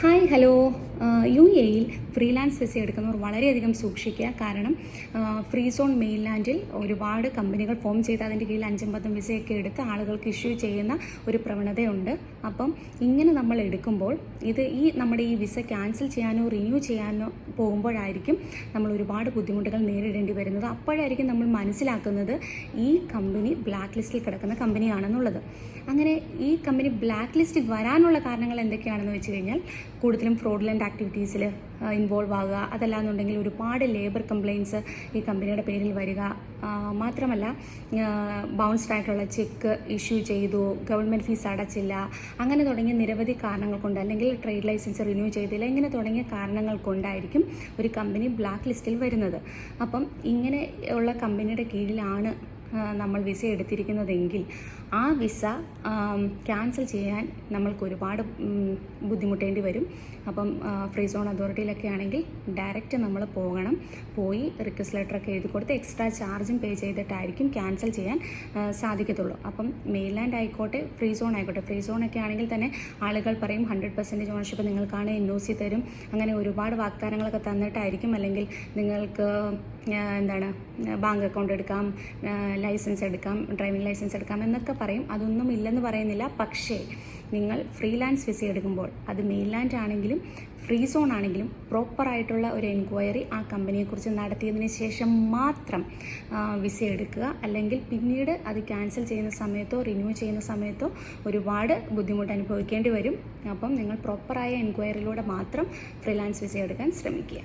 Hi hello. U എയിൽ freelance visa എടുക്കുന്നവർ വളരെയധികം സൂക്ഷിക്കുക. കാരണം ഫ്രീ സോൺ മെയിൻലാൻഡിൽ ഒരുപാട് കമ്പനികൾ ഫോം ചെയ്ത് അതിൻ്റെ കീഴിൽ 5-10 വിസയൊക്കെ എടുത്ത് ആളുകൾക്ക് ഇഷ്യൂ ചെയ്യുന്ന ഒരു പ്രവണതയുണ്ട്. അപ്പം ഇങ്ങനെ നമ്മൾ എടുക്കുമ്പോൾ നമ്മുടെ ഈ വിസ ക്യാൻസൽ ചെയ്യാനോ റിന്യൂ ചെയ്യാനോ പോകുമ്പോഴായിരിക്കും നമ്മൾ ഒരുപാട് ബുദ്ധിമുട്ടുകൾ നേരിടേണ്ടി വരുന്നത്. അപ്പോഴായിരിക്കും നമ്മൾ മനസ്സിലാക്കുന്നത് ഈ കമ്പനി ബ്ലാക്ക് ലിസ്റ്റിൽ കിടക്കുന്ന കമ്പനിയാണെന്നുള്ളത്. അങ്ങനെ ഈ കമ്പനി ബ്ലാക്ക് ലിസ്റ്റിൽ വരാനുള്ള കാരണങ്ങൾ എന്തൊക്കെയാണെന്ന് വെച്ച് കഴിഞ്ഞാൽ, കൂടുതലും ഫ്രോഡുലൻ്റ് ആക്ടിവിറ്റീസിൽ ഇൻവോൾവ് ആകുക, അതല്ലാന്നുണ്ടെങ്കിൽ ഒരുപാട് ലേബർ കംപ്ലയിൻറ്റ്സ് ഈ കമ്പനിയുടെ പേരിൽ വരിക, മാത്രമല്ല ബൗൺസ്ഡ് ആയിട്ടുള്ള ചെക്ക് ഇഷ്യൂ ചെയ്തു, ഗവൺമെൻറ് ഫീസ് അടച്ചില്ല, അങ്ങനെ തുടങ്ങിയ നിരവധി കാരണങ്ങൾ കൊണ്ട്, അല്ലെങ്കിൽ ട്രേഡ് ലൈസൻസ് റിന്യൂ ചെയ്തില്ല, ഇങ്ങനെ തുടങ്ങിയ കാരണങ്ങൾ കൊണ്ടായിരിക്കും ഒരു കമ്പനി ബ്ലാക്ക് ലിസ്റ്റിൽ വരുന്നത്. അപ്പം ഇങ്ങനെ ഉള്ള കമ്പനിയുടെ കീഴിലാണ് നമ്മൾ വിസ എടുത്തിരിക്കുന്നതെങ്കിൽ ആ വിസ ക്യാൻസൽ ചെയ്യാൻ നമ്മൾക്ക് ഒരുപാട് ബുദ്ധിമുട്ടേണ്ടി വരും. അപ്പം ഫ്രീ സോൺ അതോറിറ്റിയിലൊക്കെ ആണെങ്കിൽ ഡയറക്റ്റ് നമ്മൾ പോയി റിക്വസ്റ്റ് ലെറ്ററൊക്കെ എഴുതി കൊടുത്ത് എക്സ്ട്രാ ചാർജും പേ ചെയ്തിട്ടായിരിക്കും ക്യാൻസൽ ചെയ്യാൻ സാധിക്കത്തുള്ളൂ. അപ്പം മെയിൻലാൻഡ് ആയിക്കോട്ടെ ഫ്രീ സോൺ ആയിക്കോട്ടെ, ഫ്രീ സോണൊക്കെ ആണെങ്കിൽ തന്നെ ആളുകൾ പറയും 100% ഓണർഷിപ്പ് നിങ്ങൾക്കാണ്, NOC തരും, അങ്ങനെ ഒരുപാട് വാഗ്ദാനങ്ങളൊക്കെ തന്നിട്ടായിരിക്കും. അല്ലെങ്കിൽ നിങ്ങൾക്ക് ബാങ്ക് അക്കൗണ്ട് എടുക്കാം, ലൈസൻസ് എടുക്കാം, ഡ്രൈവിംഗ് ലൈസൻസ് എടുക്കാം എന്നൊക്കെ പറയും. അതൊന്നും ഇല്ലെന്ന് പറയുന്നില്ല. പക്ഷേ നിങ്ങൾ ഫ്രീലാൻസ് വിസ എടുക്കുമ്പോൾ അത് മെയിൻലാൻഡ് ആണെങ്കിലും ഫ്രീ സോൺ ആണെങ്കിലും പ്രോപ്പറായിട്ടുള്ള ഒരു എൻക്വയറി ആ കമ്പനിയെക്കുറിച്ച് നടത്തിയതിന് ശേഷം മാത്രം വിസ എടുക്കുക. അല്ലെങ്കിൽ പിന്നീട് അത് ക്യാൻസൽ ചെയ്യുന്ന സമയത്തോ റിന്യൂ ചെയ്യുന്ന സമയത്തോ ഒരുപാട് ബുദ്ധിമുട്ട് അനുഭവിക്കേണ്ടി വരും. അപ്പം നിങ്ങൾ പ്രോപ്പറായ എൻക്വയറിയിലൂടെ മാത്രം ഫ്രീലാൻസ് വിസ എടുക്കാൻ ശ്രമിക്കുക.